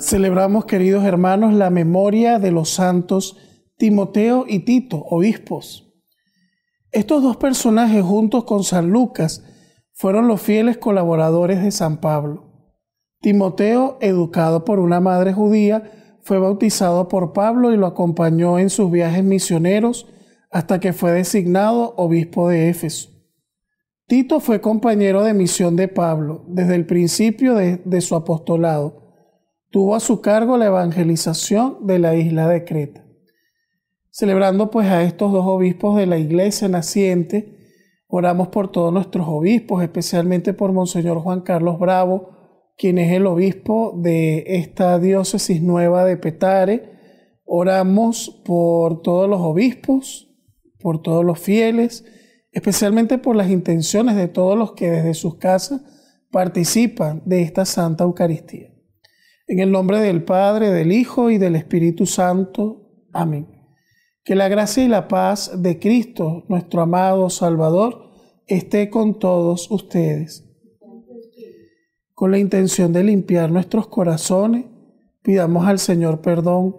Celebramos, queridos hermanos, la memoria de los santos Timoteo y Tito, obispos. Estos dos personajes, juntos con San Lucas, fueron los fieles colaboradores de San Pablo. Timoteo, educado por una madre judía, fue bautizado por Pablo y lo acompañó en sus viajes misioneros hasta que fue designado obispo de Éfeso. Tito fue compañero de misión de Pablo desde el principio de su apostolado. Tuvo a su cargo la evangelización de la isla de Creta. Celebrando pues a estos dos obispos de la iglesia naciente, oramos por todos nuestros obispos, especialmente por Monseñor Juan Carlos Bravo, quien es el obispo de esta diócesis nueva de Petare. Oramos por todos los obispos, por todos los fieles, especialmente por las intenciones de todos los que desde sus casas participan de esta Santa Eucaristía. En el nombre del Padre, del Hijo y del Espíritu Santo. Amén. Que la gracia y la paz de Cristo, nuestro amado Salvador, esté con todos ustedes. Con la intención de limpiar nuestros corazones, pidamos al Señor perdón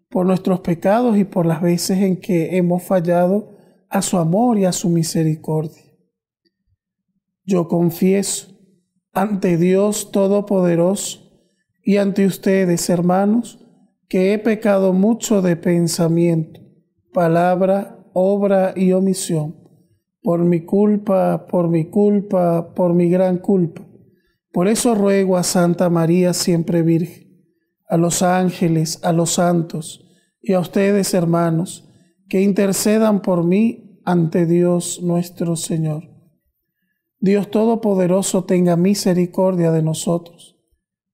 por nuestros pecados y por las veces en que hemos fallado a su amor y a su misericordia. Yo confieso ante Dios Todopoderoso y ante ustedes, hermanos, que he pecado mucho de pensamiento, palabra, obra y omisión, por mi culpa, por mi gran culpa. Por eso ruego a Santa María siempre Virgen, a los ángeles, a los santos y a ustedes, hermanos, que intercedan por mí ante Dios nuestro Señor. Dios Todopoderoso tenga misericordia de nosotros,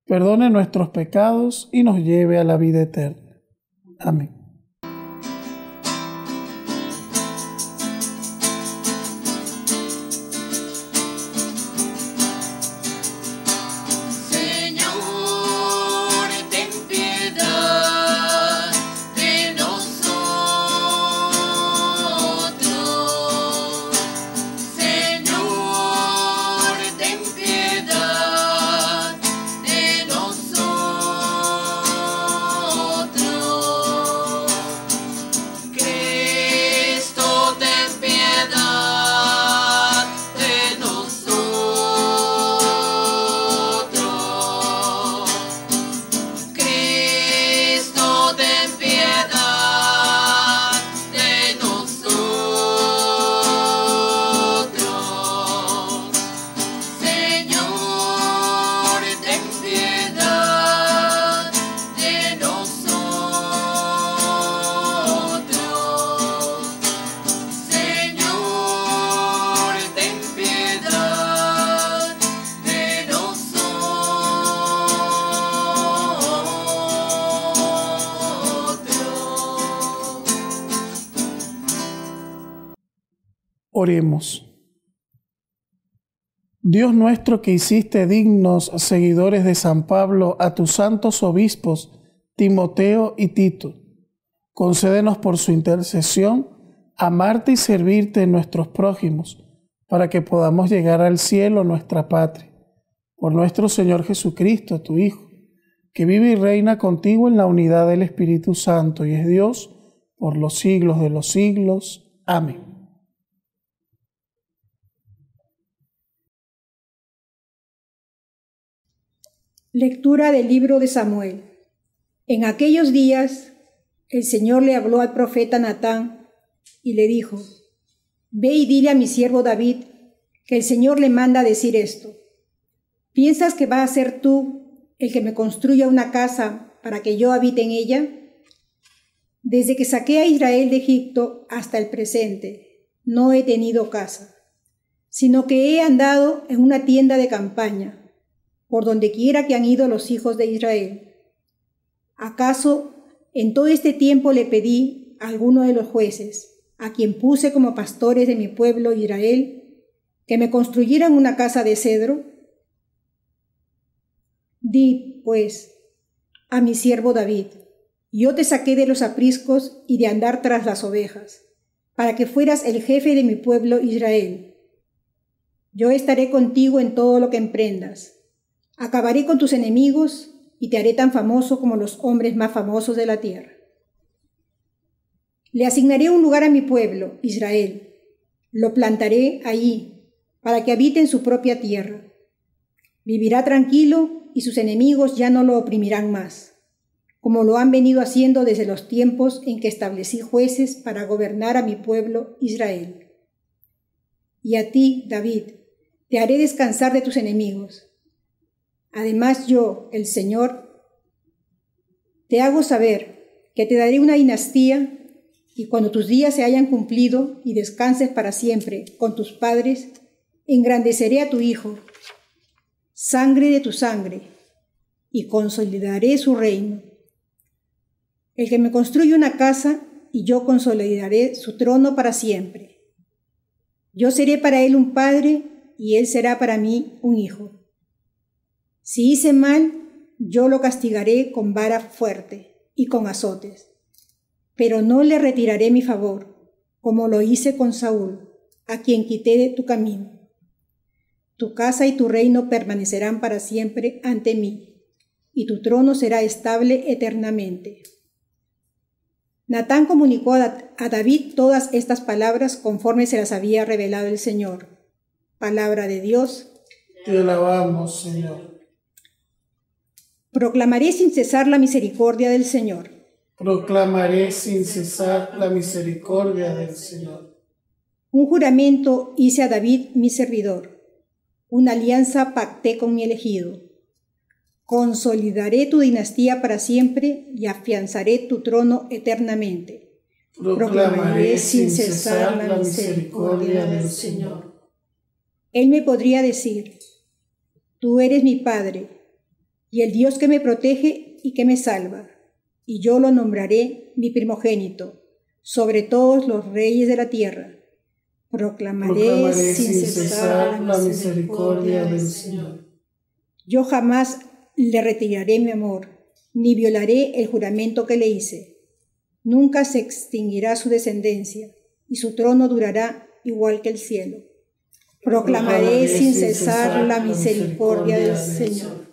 perdone nuestros pecados y nos lleve a la vida eterna. Amén. Oremos. Dios nuestro, que hiciste dignos seguidores de San Pablo a tus santos obispos Timoteo y Tito, concédenos por su intercesión amarte y servirte en nuestros prójimos, para que podamos llegar al cielo, nuestra patria. Por nuestro Señor Jesucristo, tu Hijo, que vive y reina contigo en la unidad del Espíritu Santo y es Dios por los siglos de los siglos. Amén. Lectura del libro de Samuel. En aquellos días el Señor le habló al profeta Natán y le dijo: Ve y dile a mi siervo David que el Señor le manda decir esto. ¿Piensas que vas a ser tú el que me construya una casa para que yo habite en ella? Desde que saqué a Israel de Egipto hasta el presente, no he tenido casa, sino que he andado en una tienda de campaña, por donde quiera que han ido los hijos de Israel. ¿Acaso en todo este tiempo le pedí a alguno de los jueces, a quien puse como pastores de mi pueblo Israel, que me construyeran una casa de cedro? Di, pues, a mi siervo David: yo te saqué de los apriscos y de andar tras las ovejas, para que fueras el jefe de mi pueblo Israel. Yo estaré contigo en todo lo que emprendas. Acabaré con tus enemigos y te haré tan famoso como los hombres más famosos de la tierra. Le asignaré un lugar a mi pueblo, Israel. Lo plantaré allí, para que habite en su propia tierra. Vivirá tranquilo y sus enemigos ya no lo oprimirán más, como lo han venido haciendo desde los tiempos en que establecí jueces para gobernar a mi pueblo Israel. Y a ti, David, te haré descansar de tus enemigos. Además yo, el Señor, te hago saber que te daré una dinastía, y cuando tus días se hayan cumplido y descanses para siempre con tus padres, engrandeceré a tu hijo, sangre de tu sangre, y consolidaré su reino. El que me construye una casa, y yo consolidaré su trono para siempre. Yo seré para él un padre, y él será para mí un hijo. Si hice mal, yo lo castigaré con vara fuerte y con azotes, pero no le retiraré mi favor, como lo hice con Saúl, a quien quité de tu camino. Tu casa y tu reino permanecerán para siempre ante mí, y tu trono será estable eternamente. Natán comunicó a David todas estas palabras conforme se las había revelado el Señor. Palabra de Dios. Te alabamos, Señor. Proclamaré sin cesar la misericordia del Señor. Proclamaré sin cesar la misericordia del Señor. Un juramento hice a David mi servidor. Una alianza pacté con mi elegido. Consolidaré tu dinastía para siempre y afianzaré tu trono eternamente. Proclamaré sin cesar la misericordia del Señor. Él me podría decir: tú eres mi Padre, y el Dios que me protege y que me salva, y yo lo nombraré mi primogénito sobre todos los reyes de la tierra. Proclamaré sin cesar la misericordia del Señor. Yo jamás le retiraré mi amor, ni violaré el juramento que le hice. Nunca se extinguirá su descendencia, y su trono durará igual que el cielo. Proclamaré sin cesar la misericordia del Señor.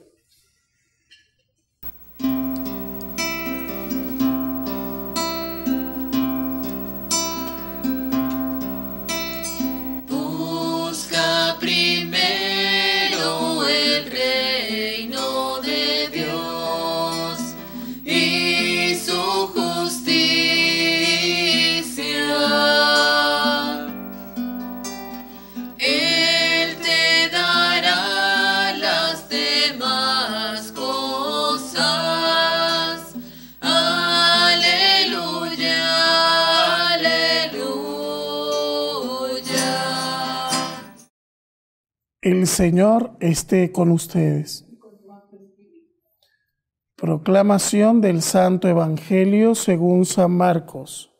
El Señor esté con ustedes. Proclamación del Santo Evangelio según San Marcos.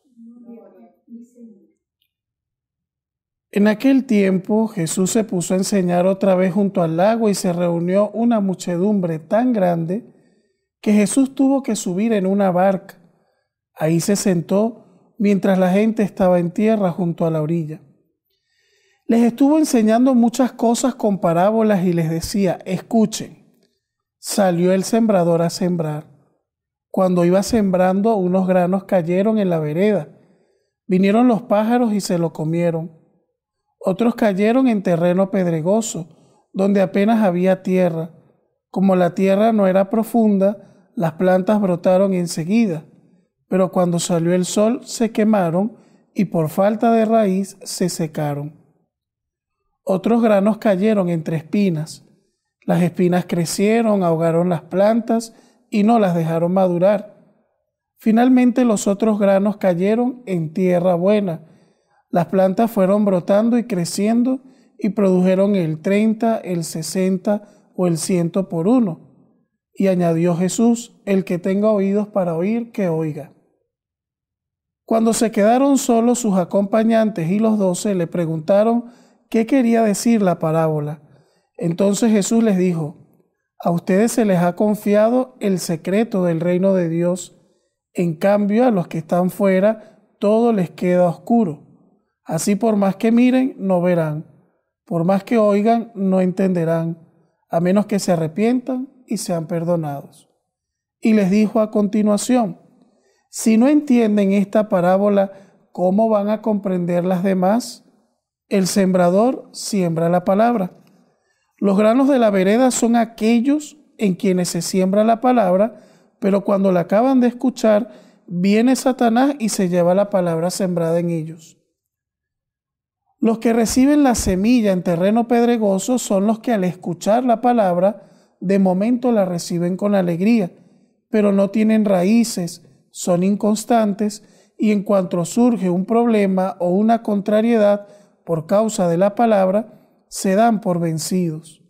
En aquel tiempo Jesús se puso a enseñar otra vez junto al lago y se reunió una muchedumbre tan grande que Jesús tuvo que subir en una barca. Ahí se sentó mientras la gente estaba en tierra junto a la orilla. Les estuvo enseñando muchas cosas con parábolas y les decía: escuchen. Salió el sembrador a sembrar. Cuando iba sembrando, unos granos cayeron en la vereda. Vinieron los pájaros y se lo comieron. Otros cayeron en terreno pedregoso, donde apenas había tierra. Como la tierra no era profunda, las plantas brotaron enseguida, pero cuando salió el sol se quemaron y por falta de raíz se secaron. Otros granos cayeron entre espinas. Las espinas crecieron, ahogaron las plantas y no las dejaron madurar. Finalmente los otros granos cayeron en tierra buena. Las plantas fueron brotando y creciendo y produjeron el 30, el 60 o el 100 por uno. Y añadió Jesús: el que tenga oídos para oír, que oiga. Cuando se quedaron solos sus acompañantes y los 12 le preguntaron qué quería decir la parábola. Entonces Jesús les dijo: a ustedes se les ha confiado el secreto del reino de Dios. En cambio, a los que están fuera, todo les queda oscuro. Así por más que miren, no verán. Por más que oigan, no entenderán, a menos que se arrepientan y sean perdonados. Y les dijo a continuación: si no entienden esta parábola, ¿cómo van a comprender las demás? El sembrador siembra la palabra. Los granos de la vereda son aquellos en quienes se siembra la palabra, pero cuando la acaban de escuchar, viene Satanás y se lleva la palabra sembrada en ellos. Los que reciben la semilla en terreno pedregoso son los que al escuchar la palabra, de momento la reciben con alegría, pero no tienen raíces, son inconstantes y en cuanto surge un problema o una contrariedad por causa de la palabra, se dan por vencidos.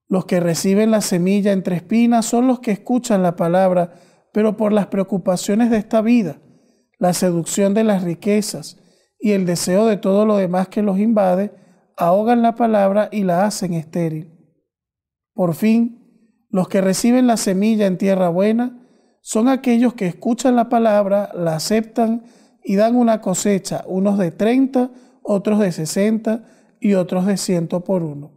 Los que reciben la semilla entre espinas son los que escuchan la palabra, pero por las preocupaciones de esta vida, la seducción de las riquezas y el deseo de todo lo demás que los invade, ahogan la palabra y la hacen estéril. Por fin, los que reciben la semilla en tierra buena son aquellos que escuchan la palabra, la aceptan y dan una cosecha, unos de 30, otros de 60 y otros de 100 por uno.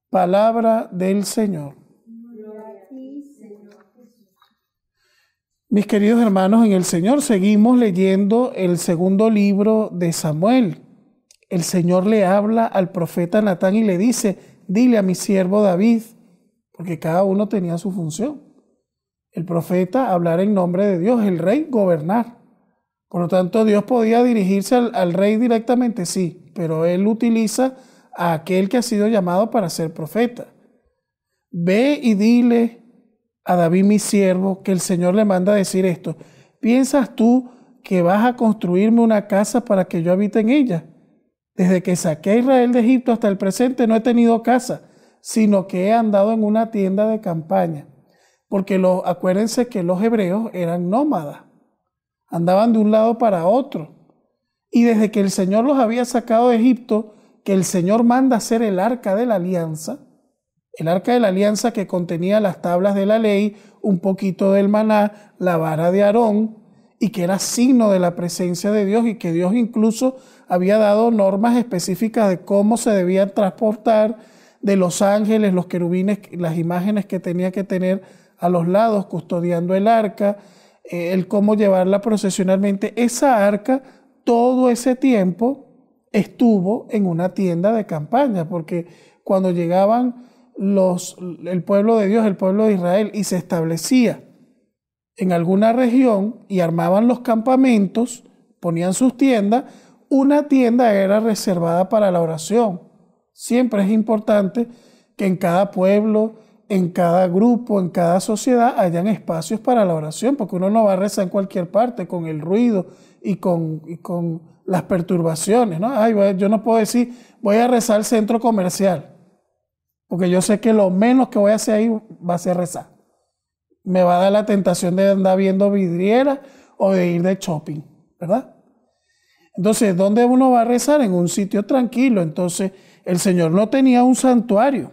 Palabra del Señor. Mis queridos hermanos en el Señor, seguimos leyendo el segundo libro de Samuel. El Señor le habla al profeta Natán y le dice: dile a mi siervo David, porque cada uno tenía su función. El profeta, hablar en nombre de Dios; el rey, gobernar. Por lo tanto, Dios podía dirigirse al rey directamente, sí, pero él utiliza a aquel que ha sido llamado para ser profeta. Ve y dile a David mi siervo que el Señor le manda a decir esto: ¿piensas tú que vas a construirme una casa para que yo habite en ella? Desde que saqué a Israel de Egipto hasta el presente no he tenido casa, sino que he andado en una tienda de campaña. Porque acuérdense que los hebreos eran nómadas, andaban de un lado para otro. Y desde que el Señor los había sacado de Egipto, que el Señor manda hacer el arca de la alianza que contenía las tablas de la ley, un poquito del maná, la vara de Aarón, y que era signo de la presencia de Dios, y que Dios incluso había dado normas específicas de cómo se debían transportar, de los ángeles, los querubines, las imágenes que tenía que tener a los lados custodiando el arca, el cómo llevarla procesionalmente. Esa arca todo ese tiempo estuvo en una tienda de campaña, porque cuando llegaban el pueblo de Dios, el pueblo de Israel, y se establecía en alguna región y armaban los campamentos, ponían sus tiendas, una tienda era reservada para la oración. Siempre es importante que en cada pueblo, en cada grupo, en cada sociedad hayan espacios para la oración, porque uno no va a rezar en cualquier parte con el ruido y con las perturbaciones, ¿no? Yo no puedo decir, voy a rezar al centro comercial, porque yo sé que lo menos que voy a hacer ahí va a ser rezar. Me va a dar la tentación de andar viendo vidrieras o de ir de shopping, ¿verdad? Entonces, ¿dónde uno va a rezar? En un sitio tranquilo. Entonces, el Señor no tenía un santuario,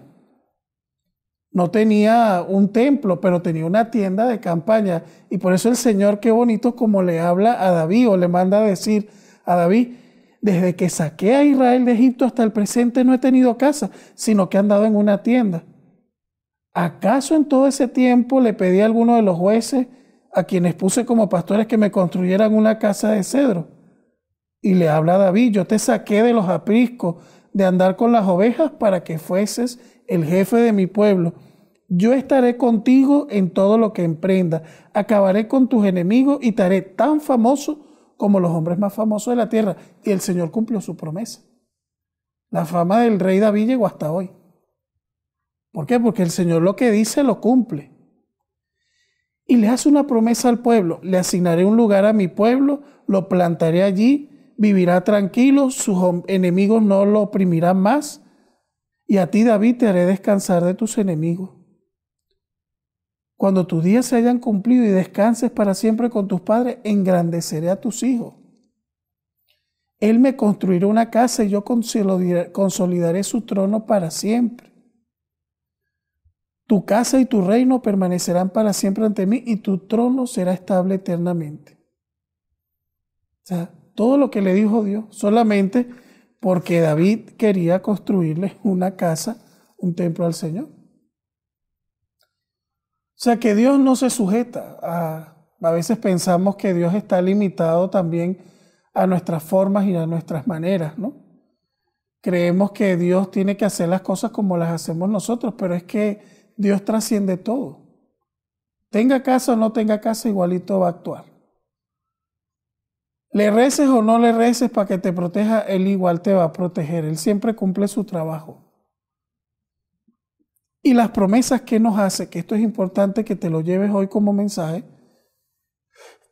no tenía un templo, pero tenía una tienda de campaña. Y por eso el Señor, qué bonito como le habla a David, o le manda a decir a David: desde que saqué a Israel de Egipto hasta el presente no he tenido casa, sino que he andado en una tienda. ¿Acaso en todo ese tiempo le pedí a alguno de los jueces a quienes puse como pastores que me construyeran una casa de cedro? Y le habla a David: yo te saqué de los apriscos de andar con las ovejas para que fueses el jefe de mi pueblo. Yo estaré contigo en todo lo que emprendas, acabaré con tus enemigos y te haré tan famoso como los hombres más famosos de la tierra. Y el Señor cumplió su promesa. La fama del rey David llegó hasta hoy. ¿Por qué? Porque el Señor lo que dice lo cumple. Y le hace una promesa al pueblo: le asignaré un lugar a mi pueblo, lo plantaré allí, vivirá tranquilo, sus enemigos no lo oprimirán más, y a ti, David, te haré descansar de tus enemigos. Cuando tus días se hayan cumplido y descanses para siempre con tus padres, engrandeceré a tus hijos. Él me construirá una casa y yo consolidaré su trono para siempre. Tu casa y tu reino permanecerán para siempre ante mí y tu trono será estable eternamente. O sea, todo lo que le dijo Dios, solamente porque David quería construirle una casa, un templo al Señor. sea que Dios no se sujeta a veces pensamos que Dios está limitado también a nuestras formas y a nuestras maneras, ¿no? Creemos que Dios tiene que hacer las cosas como las hacemos nosotros, pero es que Dios trasciende todo. Tenga casa o no tenga casa, igualito va a actuar. Le reces o no le reces para que te proteja, Él igual te va a proteger. Él siempre cumple su trabajo. Y las promesas que nos hace, que esto es importante que te lo lleves hoy como mensaje,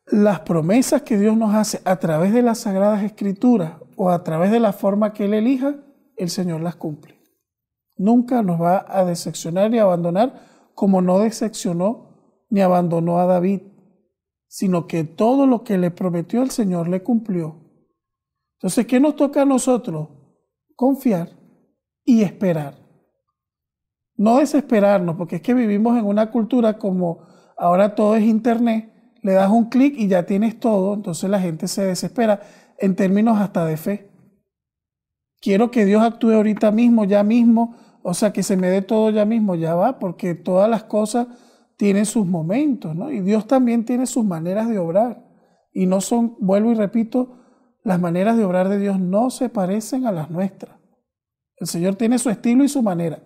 las promesas que Dios nos hace a través de las Sagradas Escrituras o a través de la forma que Él elija, el Señor las cumple. Nunca nos va a decepcionar ni abandonar como no decepcionó ni abandonó a David, sino que todo lo que le prometió el Señor le cumplió. Entonces, ¿qué nos toca a nosotros? Confiar y esperar. No desesperarnos, porque es que vivimos en una cultura como ahora todo es internet, le das un clic y ya tienes todo, entonces la gente se desespera en términos hasta de fe. Quiero que Dios actúe ahorita mismo, ya mismo, o sea, que se me dé todo ya mismo, ya va, porque todas las cosas tienen sus momentos, ¿no? Y Dios también tiene sus maneras de obrar. Y no son, vuelvo y repito, las maneras de obrar de Dios no se parecen a las nuestras. El Señor tiene su estilo y su manera.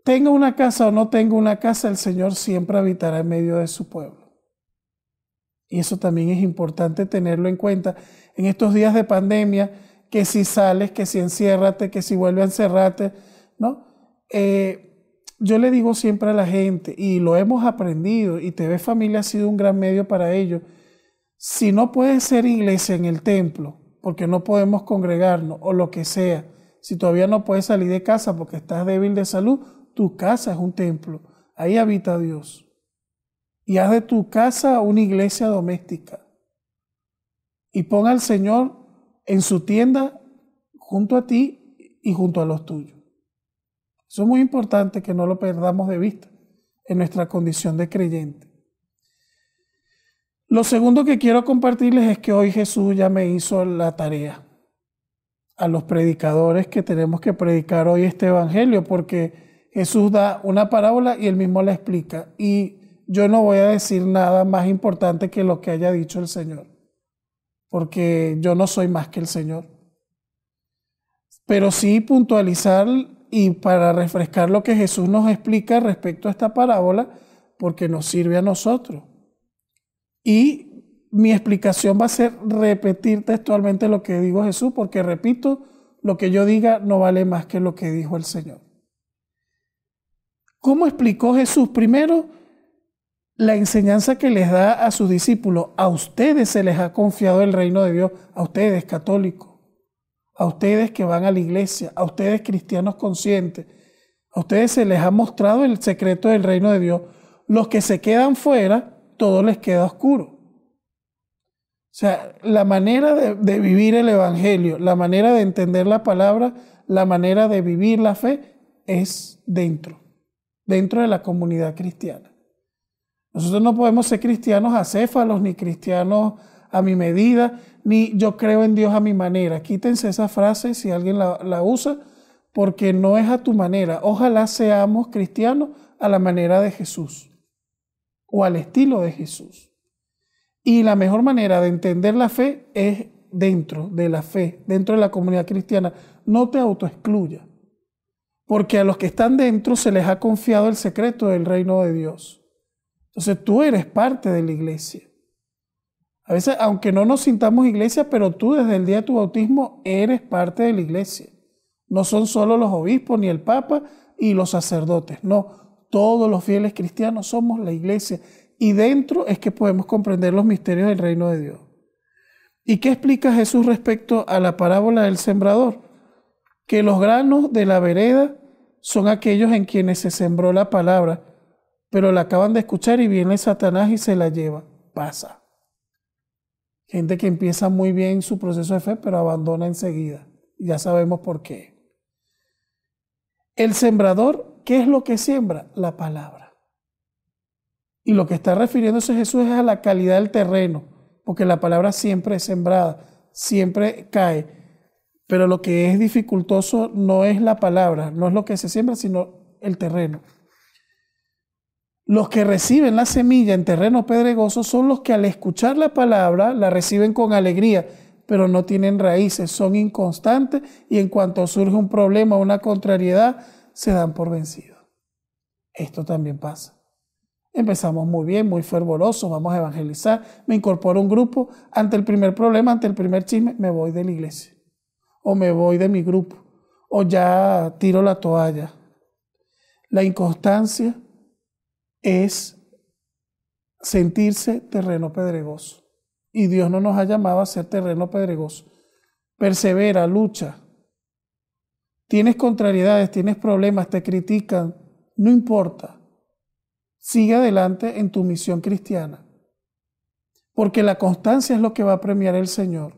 Tenga una casa o no tenga una casa, el Señor siempre habitará en medio de su pueblo. Y eso también es importante tenerlo en cuenta en estos días de pandemia, que si sales, que si enciérrate, que si vuelve a encerrarte, ¿no? Yo le digo siempre a la gente, y lo hemos aprendido, y TV Familia ha sido un gran medio para ello, si no puedes ser iglesia en el templo, porque no podemos congregarnos, o lo que sea, si todavía no puedes salir de casa porque estás débil de salud, tu casa es un templo, ahí habita Dios. Y haz de tu casa una iglesia doméstica. Y pon al Señor en su tienda junto a ti y junto a los tuyos. Eso es muy importante que no lo perdamos de vista en nuestra condición de creyente. Lo segundo que quiero compartirles es que hoy Jesús ya me hizo la tarea a los predicadores que tenemos que predicar hoy este evangelio, porque Jesús da una parábola y él mismo la explica. Y yo no voy a decir nada más importante que lo que haya dicho el Señor, porque yo no soy más que el Señor. Pero sí puntualizar y para refrescar lo que Jesús nos explica respecto a esta parábola, porque nos sirve a nosotros. Y mi explicación va a ser repetir textualmente lo que dijo Jesús, porque repito, lo que yo diga no vale más que lo que dijo el Señor. ¿Cómo explicó Jesús? Primero, la enseñanza que les da a sus discípulos. A ustedes se les ha confiado el reino de Dios, a ustedes católicos, a ustedes que van a la iglesia, a ustedes cristianos conscientes. A ustedes se les ha mostrado el secreto del reino de Dios. Los que se quedan fuera, todo les queda oscuro. O sea, la manera de vivir el evangelio, la manera de entender la palabra, la manera de vivir la fe es dentro de la comunidad cristiana. Nosotros no podemos ser cristianos acéfalos, ni cristianos a mi medida, ni yo creo en Dios a mi manera. Quítense esa frase si alguien la usa, porque no es a tu manera. Ojalá seamos cristianos a la manera de Jesús o al estilo de Jesús. Y la mejor manera de entender la fe es dentro de la fe, dentro de la comunidad cristiana. No te autoexcluyas, porque a los que están dentro se les ha confiado el secreto del reino de Dios. Entonces tú eres parte de la iglesia. A veces, aunque no nos sintamos iglesia, pero tú desde el día de tu bautismo eres parte de la iglesia. No son solo los obispos, ni el papa y los sacerdotes. No, todos los fieles cristianos somos la iglesia. Y dentro es que podemos comprender los misterios del reino de Dios. ¿Y qué explica Jesús respecto a la parábola del sembrador? Que los granos de la vereda son aquellos en quienes se sembró la palabra, pero la acaban de escuchar y viene Satanás y se la lleva. Pasa. Gente que empieza muy bien su proceso de fe, pero abandona enseguida. Ya sabemos por qué. El sembrador, ¿qué es lo que siembra? La palabra. Y lo que está refiriéndose Jesús es a la calidad del terreno, porque la palabra siempre es sembrada, siempre cae. Pero lo que es dificultoso no es la palabra, no es lo que se siembra, sino el terreno. Los que reciben la semilla en terreno pedregoso son los que al escuchar la palabra la reciben con alegría, pero no tienen raíces, son inconstantes y en cuanto surge un problema o una contrariedad, se dan por vencidos. Esto también pasa. Empezamos muy bien, muy fervorosos, vamos a evangelizar, me incorporo a un grupo, ante el primer problema, ante el primer chisme, me voy de la iglesia, o me voy de mi grupo, o ya tiro la toalla. La inconstancia es sentirse terreno pedregoso. Y Dios no nos ha llamado a ser terreno pedregoso. Persevera, lucha. Tienes contrariedades, tienes problemas, te critican, no importa. Sigue adelante en tu misión cristiana. Porque la constancia es lo que va a premiar el Señor.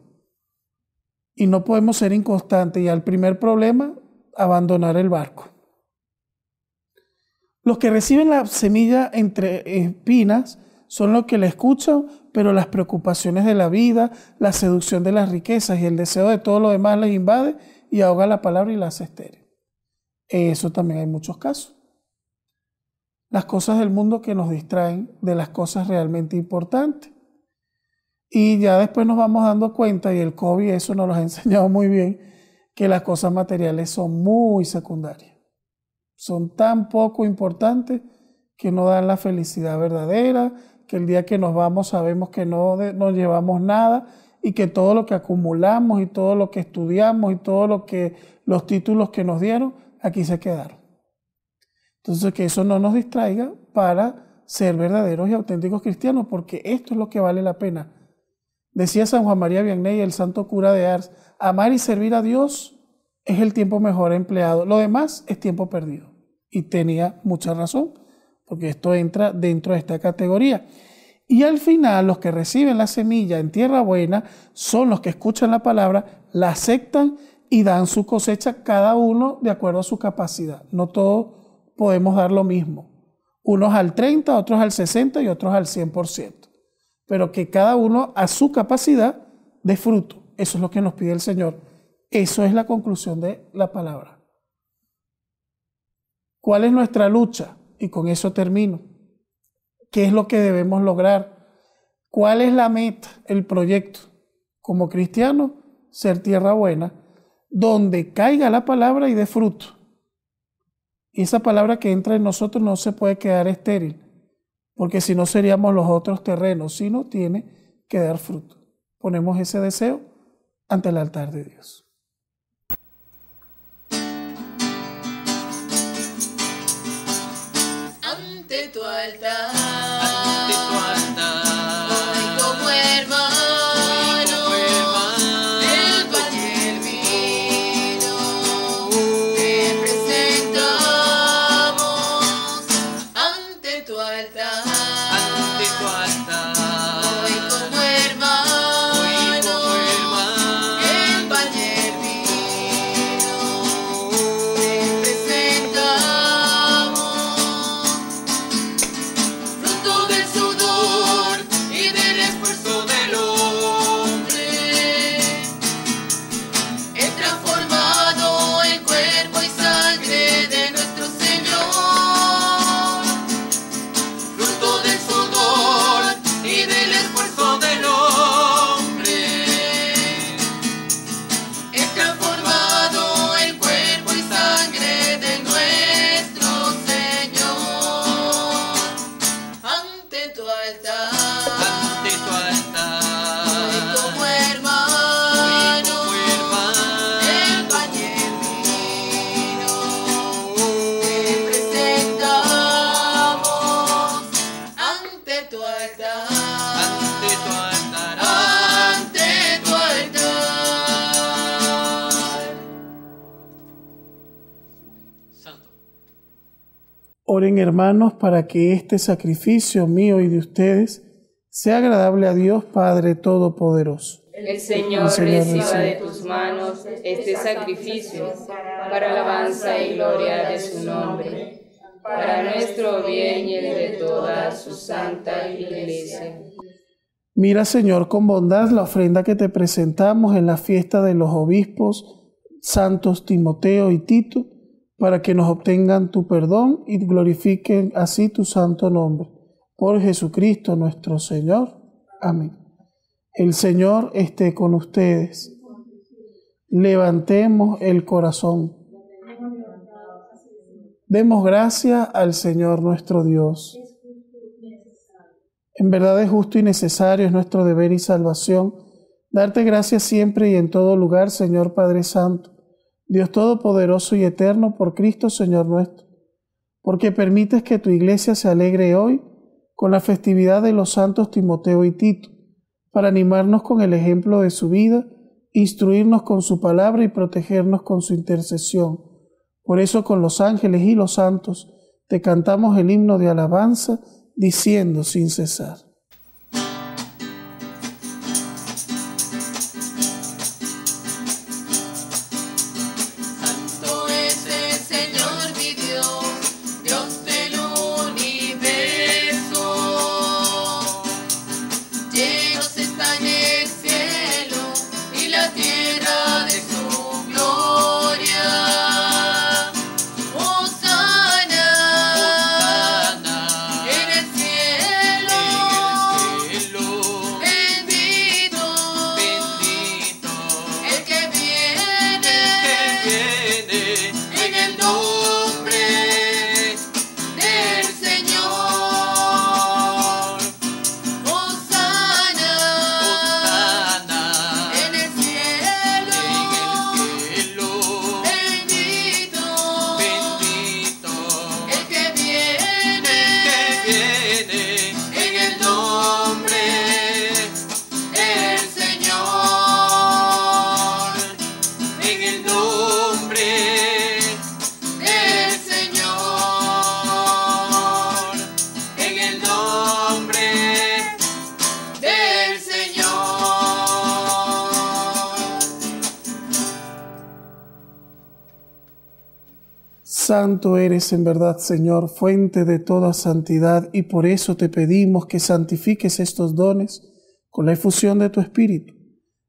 Y no podemos ser inconstantes y al primer problema abandonar el barco. Los que reciben la semilla entre espinas son los que la escuchan, pero las preocupaciones de la vida, la seducción de las riquezas y el deseo de todo lo demás les invade y ahoga la palabra y la hace estéril. Eso también hay muchos casos. Las cosas del mundo que nos distraen de las cosas realmente importantes. Y ya después nos vamos dando cuenta, y el COVID eso nos lo ha enseñado muy bien, que las cosas materiales son muy secundarias. Son tan poco importantes que no dan la felicidad verdadera, que el día que nos vamos sabemos que no llevamos nada y que todo lo que acumulamos y todo lo que estudiamos y los títulos que nos dieron, aquí se quedaron. Entonces que eso no nos distraiga para ser verdaderos y auténticos cristianos, porque esto es lo que vale la pena. Decía San Juan María Vianney, el santo cura de Ars, amar y servir a Dios es el tiempo mejor empleado. Lo demás es tiempo perdido. Y tenía mucha razón, porque esto entra dentro de esta categoría. Y al final, los que reciben la semilla en tierra buena son los que escuchan la palabra, la aceptan y dan su cosecha, cada uno de acuerdo a su capacidad. No todos podemos dar lo mismo. Unos al 30%, otros al 60% y otros al 100%. Pero que cada uno a su capacidad dé fruto. Eso es lo que nos pide el Señor. Eso es la conclusión de la palabra. ¿Cuál es nuestra lucha? Y con eso termino. ¿Qué es lo que debemos lograr? ¿Cuál es la meta, el proyecto? Como cristianos, ser tierra buena, donde caiga la palabra y dé fruto. Y esa palabra que entra en nosotros no se puede quedar estéril, porque si no seríamos los otros terrenos, sino tiene que dar fruto. Ponemos ese deseo ante el altar de Dios. Ante tu altar, hoy como hermano, el pan y el vino, te presentamos ante tu altar, hoy como hermano, el pan y el vino, te presentamos. Fruto del sudor y del esfuerzo del hombre, es transformado en cuerpo y sangre de nuestro Señor. Fruto del sudor y del esfuerzo del hombre, es transformado en cuerpo y sangre de nuestro Señor. Ante tu altar, hoy como hermano, el pan y el vino, te presentamos ante tu altar, ante tu altar. Santo. Oren, hermanos, para que este sacrificio mío y de ustedes sea agradable a Dios Padre Todopoderoso. El Señor reciba de tus manos este sacrificio para alabanza y gloria de su nombre, para nuestro bien y el de toda su santa Iglesia. Mira, Señor, con bondad la ofrenda que te presentamos en la fiesta de los obispos santos Timoteo y Tito, para que nos obtengan tu perdón y glorifiquen así tu santo nombre. Por Jesucristo nuestro Señor. Amén. El Señor esté con ustedes. Levantemos el corazón. Demos gracias al Señor nuestro Dios. En verdad es justo y necesario, es nuestro deber y salvación, darte gracias siempre y en todo lugar, Señor Padre Santo, Dios Todopoderoso y Eterno, por Cristo Señor nuestro, porque permites que tu Iglesia se alegre hoy con la festividad de los santos Timoteo y Tito, para animarnos con el ejemplo de su vida, instruirnos con su palabra y protegernos con su intercesión. Por eso con los ángeles y los santos te cantamos el himno de alabanza, diciendo sin cesar. Santo es el Señor mi Dios, Dios del universo. Llenos están el cielo y la tierra de su gloria. Hosana en el cielo, bendito el que viene en el nombre del Señor. Hosana en el cielo, bendito el que viene en el nombre del Señor. En el nombre del Señor. En el nombre del Señor. Santo eres en verdad, Señor, fuente de toda santidad, y por eso te pedimos que santifiques estos dones con la efusión de tu Espíritu,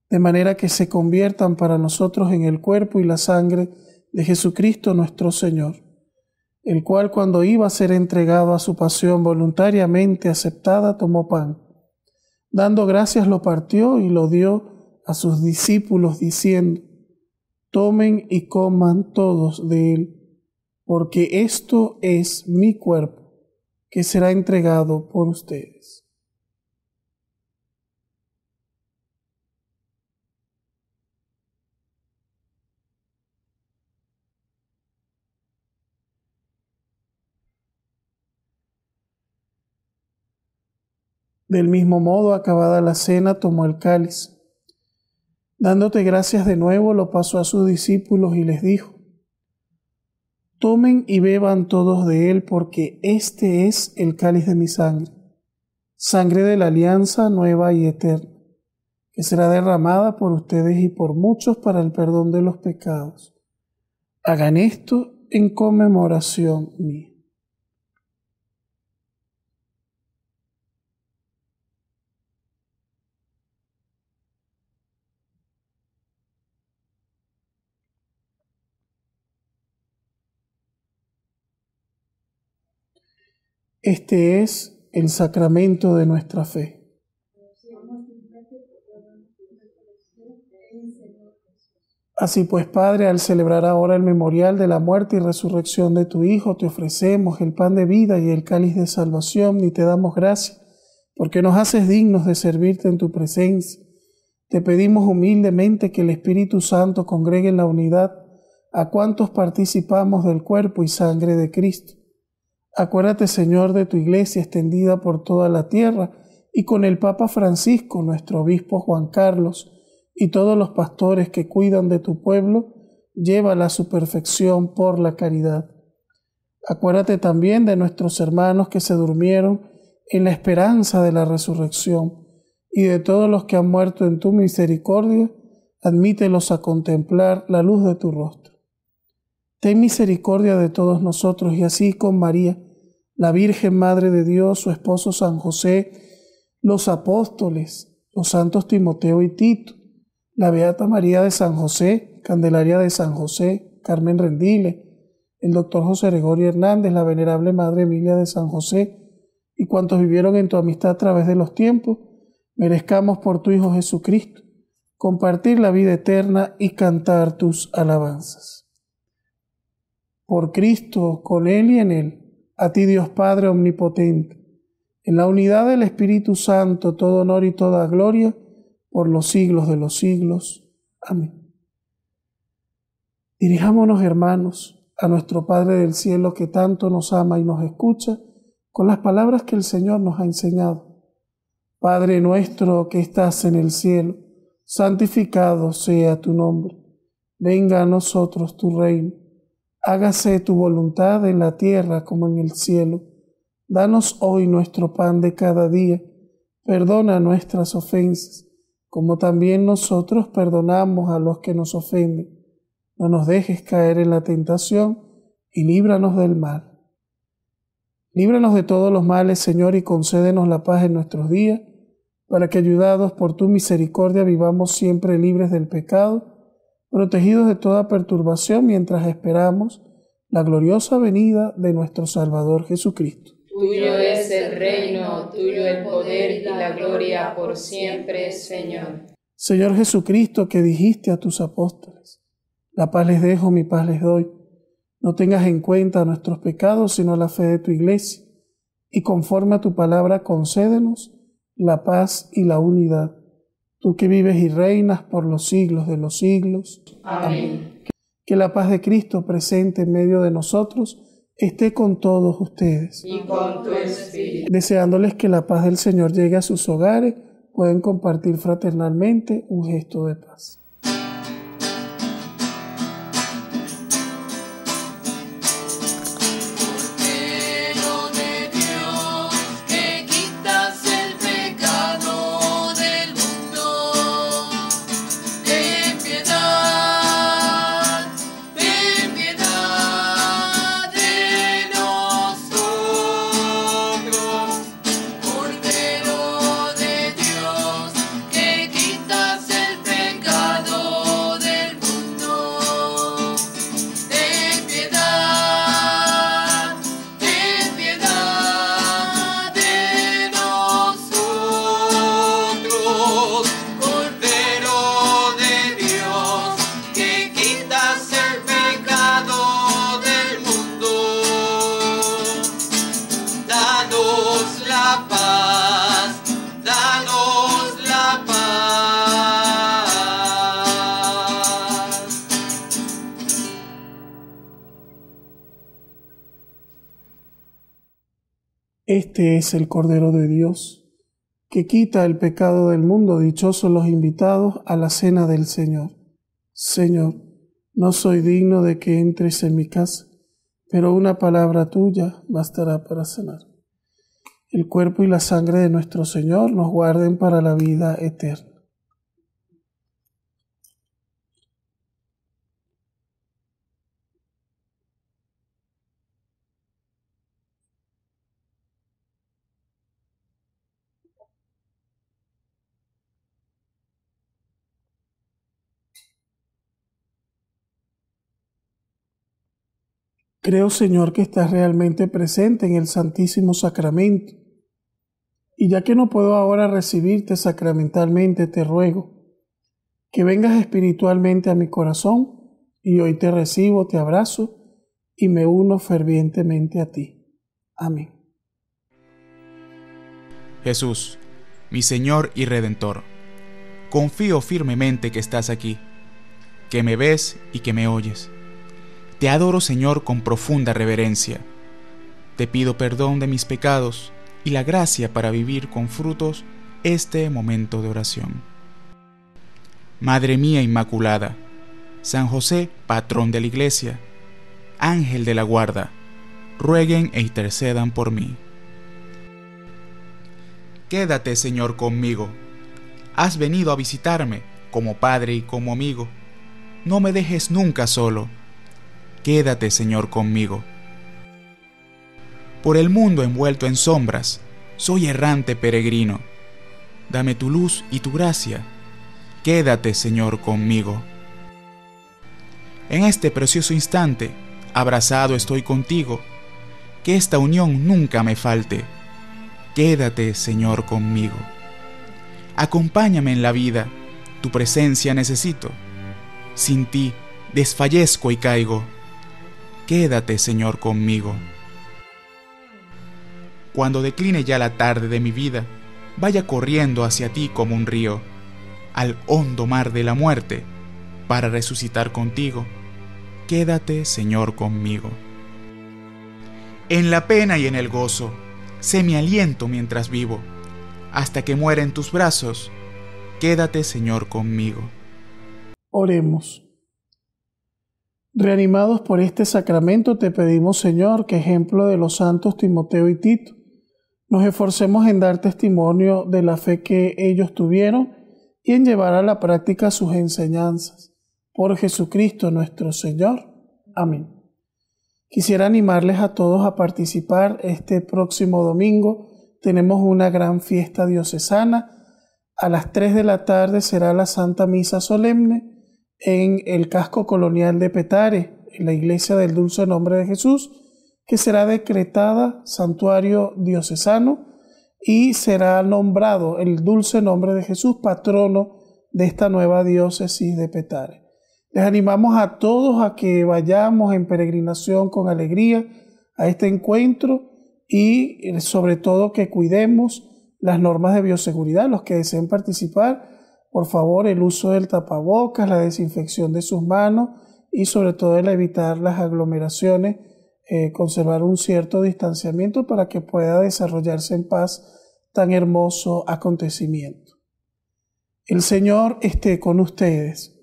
de manera que se conviertan para nosotros en el cuerpo y la sangre de Jesucristo nuestro Señor, el cual cuando iba a ser entregado a su pasión voluntariamente aceptada, tomó pan. Dando gracias lo partió y lo dio a sus discípulos diciendo: tomen y coman todos de él, porque esto es mi cuerpo, que será entregado por ustedes. Del mismo modo, acabada la cena, tomó el cáliz. Dándote gracias de nuevo, lo pasó a sus discípulos y les dijo: tomen y beban todos de él, porque este es el cáliz de mi sangre, sangre de la alianza nueva y eterna, que será derramada por ustedes y por muchos para el perdón de los pecados. Hagan esto en conmemoración mía. Este es el sacramento de nuestra fe. Así pues, Padre, al celebrar ahora el memorial de la muerte y resurrección de tu Hijo, te ofrecemos el pan de vida y el cáliz de salvación, y te damos gracias, porque nos haces dignos de servirte en tu presencia. Te pedimos humildemente que el Espíritu Santo congregue en la unidad a cuantos participamos del cuerpo y sangre de Cristo. Acuérdate, Señor, de tu Iglesia extendida por toda la tierra, y con el Papa Francisco, nuestro obispo Juan Carlos, y todos los pastores que cuidan de tu pueblo, llévala a su perfección por la caridad. Acuérdate también de nuestros hermanos que se durmieron en la esperanza de la resurrección, y de todos los que han muerto en tu misericordia, admítelos a contemplar la luz de tu rostro. Ten misericordia de todos nosotros, y así con María, la Virgen Madre de Dios, su esposo San José, los apóstoles, los santos Timoteo y Tito, la Beata María de San José, Candelaria de San José, Carmen Rendile, el doctor José Gregorio Hernández, la venerable Madre Emilia de San José y cuantos vivieron en tu amistad a través de los tiempos, merezcamos por tu Hijo Jesucristo compartir la vida eterna y cantar tus alabanzas. Por Cristo, con Él y en Él, a ti Dios Padre omnipotente, en la unidad del Espíritu Santo, todo honor y toda gloria, por los siglos de los siglos. Amén. Dirijámonos, hermanos, a nuestro Padre del cielo que tanto nos ama y nos escucha, con las palabras que el Señor nos ha enseñado. Padre nuestro que estás en el cielo, santificado sea tu nombre. Venga a nosotros tu reino. Hágase tu voluntad en la tierra como en el cielo. Danos hoy nuestro pan de cada día. Perdona nuestras ofensas, como también nosotros perdonamos a los que nos ofenden. No nos dejes caer en la tentación y líbranos del mal. Líbranos de todos los males, Señor, y concédenos la paz en nuestros días, para que, ayudados por tu misericordia, vivamos siempre libres del pecado, protegidos de toda perturbación, mientras esperamos la gloriosa venida de nuestro Salvador Jesucristo. Tuyo es el reino, tuyo el poder y la gloria por siempre, Señor. Señor Jesucristo, que dijiste a tus apóstoles: la paz les dejo, mi paz les doy. No tengas en cuenta nuestros pecados, sino la fe de tu Iglesia, y conforme a tu palabra concédenos la paz y la unidad. Tú que vives y reinas por los siglos de los siglos. Amén. Que la paz de Cristo presente en medio de nosotros esté con todos ustedes. Y con tu espíritu. Deseándoles que la paz del Señor llegue a sus hogares, pueden compartir fraternalmente un gesto de paz. Este es el Cordero de Dios, que quita el pecado del mundo. Dichosos los invitados a la cena del Señor. Señor, no soy digno de que entres en mi casa, pero una palabra tuya bastará para sanar. El cuerpo y la sangre de nuestro Señor nos guarden para la vida eterna. Creo, Señor, que estás realmente presente en el Santísimo Sacramento. Y ya que no puedo ahora recibirte sacramentalmente, te ruego que vengas espiritualmente a mi corazón, y hoy te recibo, te abrazo y me uno fervientemente a ti. Amén. Jesús, mi Señor y Redentor, confío firmemente que estás aquí, que me ves y que me oyes. Te adoro, Señor, con profunda reverencia. Te pido perdón de mis pecados y la gracia para vivir con frutos este momento de oración. Madre mía Inmaculada, San José, patrón de la Iglesia, Ángel de la guarda, rueguen e intercedan por mí. Quédate, Señor, conmigo. Has venido a visitarme como Padre y como amigo. No me dejes nunca solo. Quédate, Señor, conmigo. Por el mundo envuelto en sombras, soy errante peregrino. Dame tu luz y tu gracia. Quédate, Señor, conmigo. En este precioso instante, abrazado estoy contigo, que esta unión nunca me falte. Quédate, Señor, conmigo. Acompáñame en la vida, tu presencia necesito. Sin ti desfallezco y caigo. Quédate, Señor, conmigo. Cuando decline ya la tarde de mi vida, vaya corriendo hacia ti como un río, al hondo mar de la muerte, para resucitar contigo. Quédate, Señor, conmigo. En la pena y en el gozo, sé mi aliento mientras vivo, hasta que muera en tus brazos. Quédate, Señor, conmigo. Oremos. Reanimados por este sacramento, te pedimos, Señor, que ejemplo de los santos Timoteo y Tito, nos esforcemos en dar testimonio de la fe que ellos tuvieron y en llevar a la práctica sus enseñanzas. Por Jesucristo nuestro Señor. Amén. Quisiera animarles a todos a participar este próximo domingo. Tenemos una gran fiesta diocesana. A las 3 de la tarde será la Santa Misa Solemne en el casco colonial de Petare, en la Iglesia del Dulce Nombre de Jesús, que será decretada santuario diocesano y será nombrado el Dulce Nombre de Jesús patrono de esta nueva diócesis de Petare. Les animamos a todos a que vayamos en peregrinación con alegría a este encuentro y sobre todo que cuidemos las normas de bioseguridad. Los que deseen participar, por favor, el uso del tapabocas, la desinfección de sus manos y sobre todo el evitar las aglomeraciones, conservar un cierto distanciamiento para que pueda desarrollarse en paz tan hermoso acontecimiento. El Señor esté con ustedes.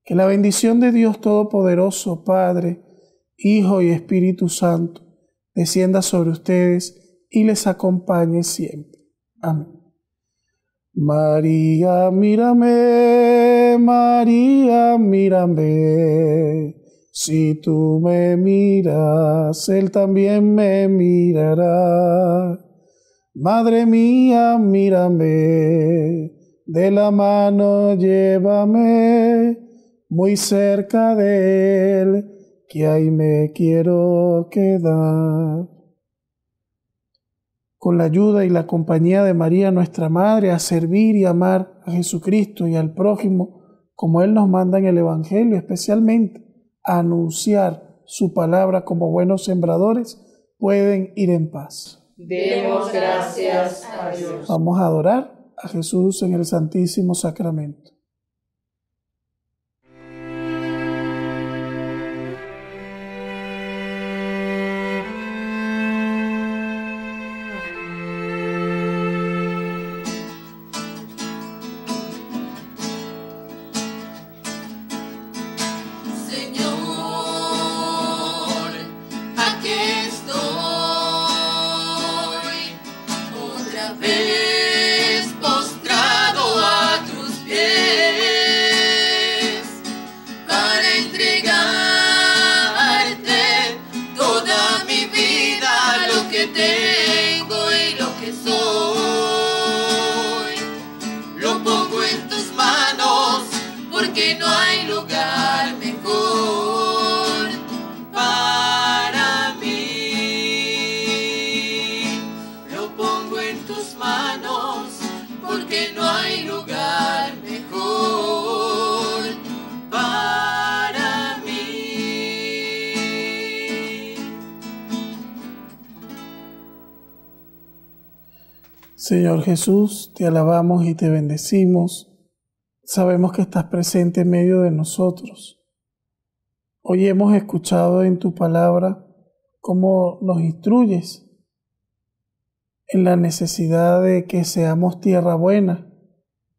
Que la bendición de Dios Todopoderoso, Padre, Hijo y Espíritu Santo, descienda sobre ustedes y les acompañe siempre. Amén. María, mírame, María, mírame. Si tú me miras, Él también me mirará. Madre mía, mírame, de la mano llévame, muy cerca de Él, que ahí me quiero quedar. Con la ayuda y la compañía de María, nuestra Madre, a servir y amar a Jesucristo y al prójimo, como Él nos manda en el Evangelio, especialmente a anunciar su palabra como buenos sembradores, pueden ir en paz. Demos gracias a Dios. Vamos a adorar a Jesús en el Santísimo Sacramento. Señor Jesús, te alabamos y te bendecimos. Sabemos que estás presente en medio de nosotros. Hoy hemos escuchado en tu palabra cómo nos instruyes en la necesidad de que seamos tierra buena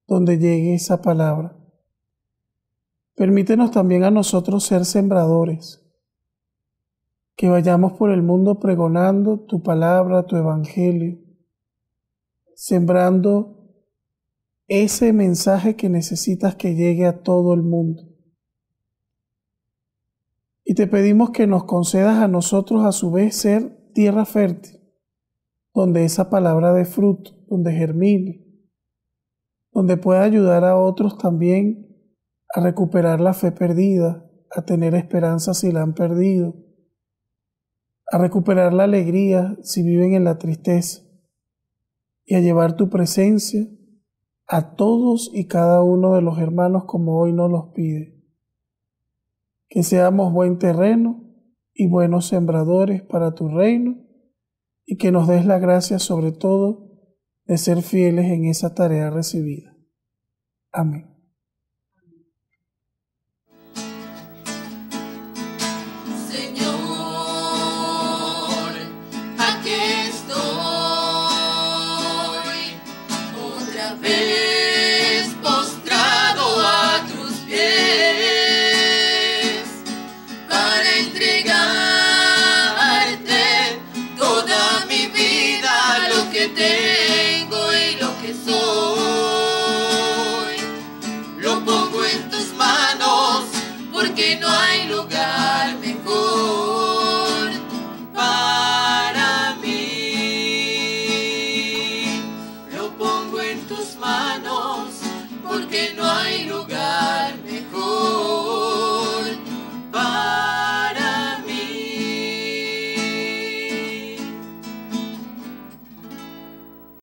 donde llegue esa palabra. Permítenos también a nosotros ser sembradores, que vayamos por el mundo pregonando tu palabra, tu evangelio, sembrando ese mensaje que necesitas que llegue a todo el mundo. Y te pedimos que nos concedas a nosotros a su vez ser tierra fértil, donde esa palabra dé fruto, donde germine, donde pueda ayudar a otros también a recuperar la fe perdida, a tener esperanza si la han perdido, a recuperar la alegría si viven en la tristeza y a llevar tu presencia a todos y cada uno de los hermanos como hoy nos los pide. Que seamos buen terreno y buenos sembradores para tu reino y que nos des la gracia sobre todo de ser fieles en esa tarea recibida. Amén.